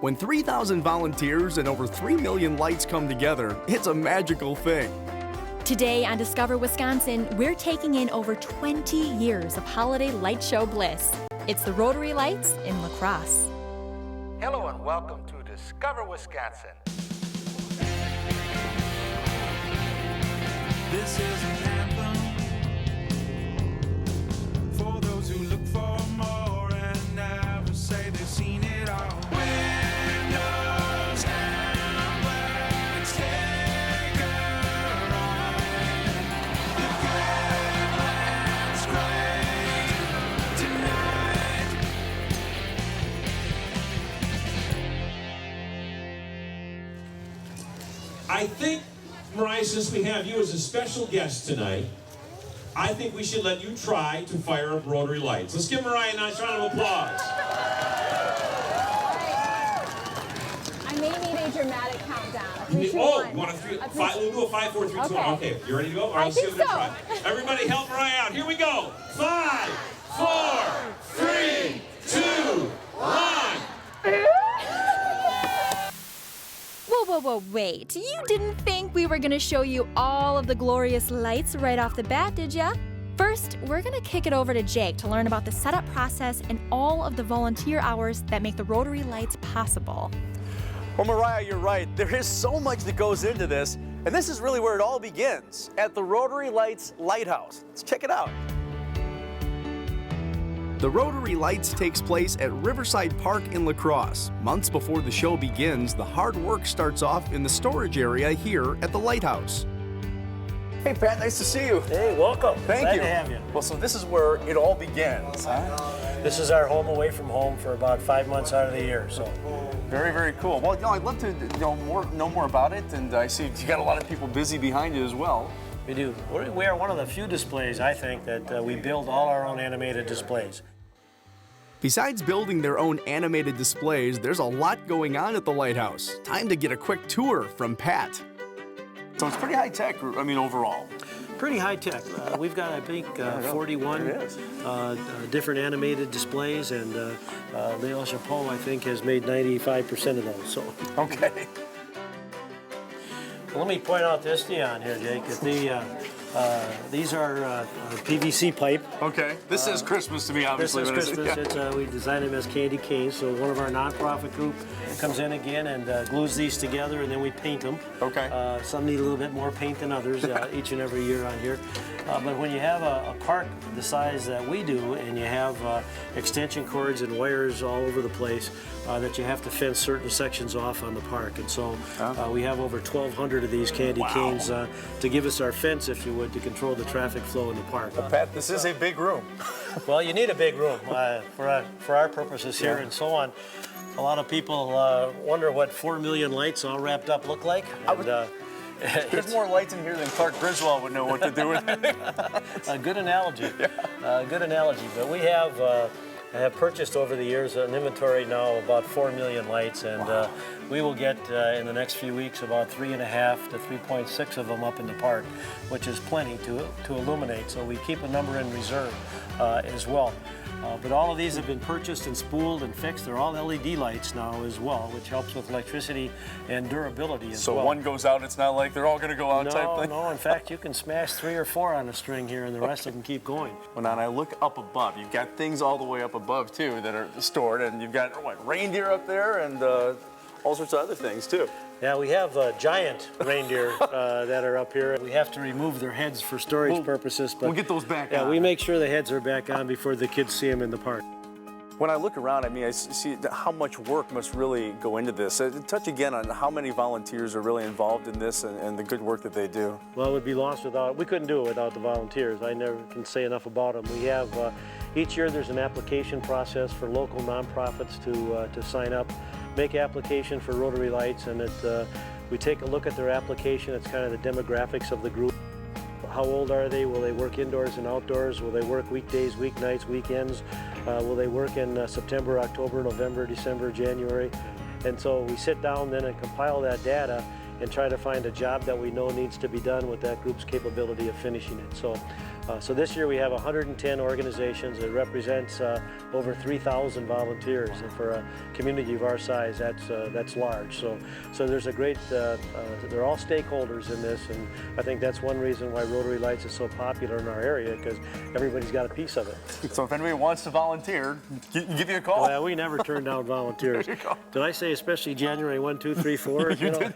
When 3,000 volunteers and over 3 million lights come together, it's a magical thing. Today on Discover Wisconsin, we're taking in over 20 years of holiday light show bliss. It's the Rotary Lights in La Crosse. Hello and welcome to Discover Wisconsin. This is an anthem for those who look for more and never say they've seen it all. Windows and wax, take a ride. The good land's great tonight. I think, Mariah, since we have you as a special guest tonight, I think we should let you try to fire up Rotary Lights. Let's give Mariah a nice round of applause. I may need a dramatic countdown. You 3, 2, oh, 1. you want to we'll do a 5, 4, 3, 2, 1. Okay, you ready to go? All right, let's give it a try. Everybody help Mariah out. Here we go. 5, 4, 3, 2, 1. Whoa, wait. You didn't think we were gonna show you all of the glorious lights right off the bat, did ya? First, we're gonna kick it over to Jake to learn about the setup process and all of the volunteer hours that make the Rotary Lights possible. Well, Mariah, you're right. There is so much that goes into this, and this is really where it all begins, at the Rotary Lights Lighthouse. Let's check it out. The Rotary Lights takes place at Riverside Park in La Crosse. Months before the show begins, the hard work starts off in the storage area here at the lighthouse. Hey, Pat, nice to see you. Hey, welcome. Thank Glad you. to have you. Well, so this is where it all begins, huh? This is our home away from home for about 5 months out of the year. So, Very, very cool. Well, I'd love to know more about it, and I see you got a lot of people busy behind you as well. we do. We are one of the few displays, I think, that we build all our own animated displays. Besides building their own animated displays, there's a lot going on at the lighthouse. Time to get a quick tour from Pat. So it's pretty high tech, I mean, overall. Pretty high tech. We've got, I think, 41 different animated displays, and Leo Chapeau, I think, has made 95% of those. So, Okay. well, let me point out this neon here, Jake. These are PVC pipe. Okay. This says Christmas to me, obviously. This is but Christmas. We designed them as candy canes. So one of our nonprofit group comes in again and glues these together, and then we paint them. Okay. Some need a little bit more paint than others each and every year on here. But when you have a park the size that we do, and you have extension cords and wires all over the place, that you have to fence certain sections off on the park. And so we have over 1,200 of these candy canes to give us our fence, if you would, to control the traffic flow in the park. Well, Pat, this is a big room. Well, you need a big room for our purposes here and so on. A lot of people wonder what 4 million lights all wrapped up look like. There's more lights in here than Clark Griswold would know what to do with it. A good analogy. Good analogy. But we have purchased over the years an inventory now of about 4 million lights, and we will get in the next few weeks about 3.5 to 3.6 of them up in the park, which is plenty to illuminate. So we keep a number in reserve as well. But all of these have been purchased and spooled and fixed. They're all LED lights now as well, which helps with electricity and durability as well. So one goes out, it's not like they're all going to go out type thing? No, in fact, you can smash 3 or 4 on a string here, and the rest of them keep going. Well, now I look up above. You've got things all the way up above, too, that are stored, and you've got, reindeer up there and all sorts of other things, too. Yeah, we have giant reindeer that are up here. We have to remove their heads for storage purposes. But we'll get those back on. Yeah, we make sure the heads are back on before the kids see them in the park. When I look around, I mean, I see how much work must really go into this. Touch again on how many volunteers are really involved in this and the good work that they do. Well, it would be lost without, we couldn't do it without the volunteers. I never can say enough about them. We have, each year there's an application process for local nonprofits to sign up, make application for Rotary Lights, and we take a look at their application. It's kind of the demographics of the group. How old are they? Will they work indoors and outdoors? Will they work weekdays, weeknights, weekends? Will they work in September, October, November, December, January? And so we sit down then and compile that data and try to find a job that we know needs to be done with that group's capability of finishing it. So So this year we have 110 organizations. It represents over 3,000 volunteers, and for a community of our size, that's large. So there's a great, they're all stakeholders in this, and I think that's one reason why Rotary Lights is so popular in our area, because everybody's got a piece of it. So if anybody wants to volunteer, give you a call. Well, we never turn down volunteers. There you go. Did I say especially January 1, 2, 3, 4? You did.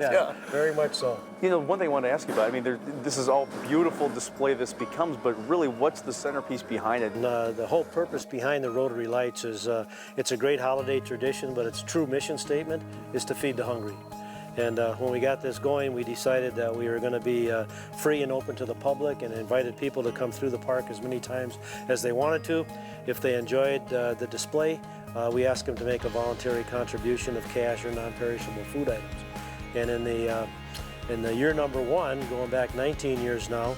Yeah, very much so. You know, one thing I wanted to ask you about, I mean, this is all beautiful display this becomes, but really what's the centerpiece behind it? And, the whole purpose behind the Rotary Lights is it's a great holiday tradition, but its true mission statement is to feed the hungry. And when we got this going, we decided that we were going to be free and open to the public, and invited people to come through the park as many times as they wanted to. If they enjoyed the display, we asked them to make a voluntary contribution of cash or non-perishable food items. And in the year number 1, going back 19 years now,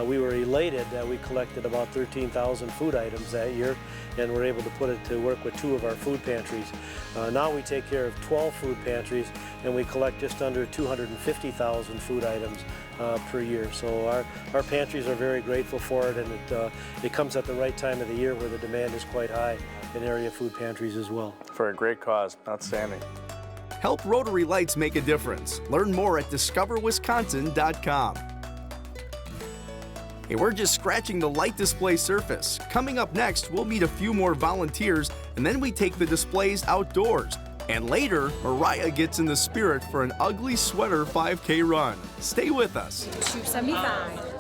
we were elated that we collected about 13,000 food items that year, and were able to put it to work with 2 of our food pantries. Now we take care of 12 food pantries, and we collect just under 250,000 food items per year. So our pantries are very grateful for it, and it comes at the right time of the year where the demand is quite high in area food pantries as well. For a great cause. Outstanding. Help Rotary Lights make a difference. Learn more at discoverwisconsin.com. Hey, we're just scratching the light display surface. Coming up next, we'll meet a few more volunteers, and then we take the displays outdoors. And later, Mariah gets in the spirit for an ugly sweater 5K run. Stay with us. Troop 75.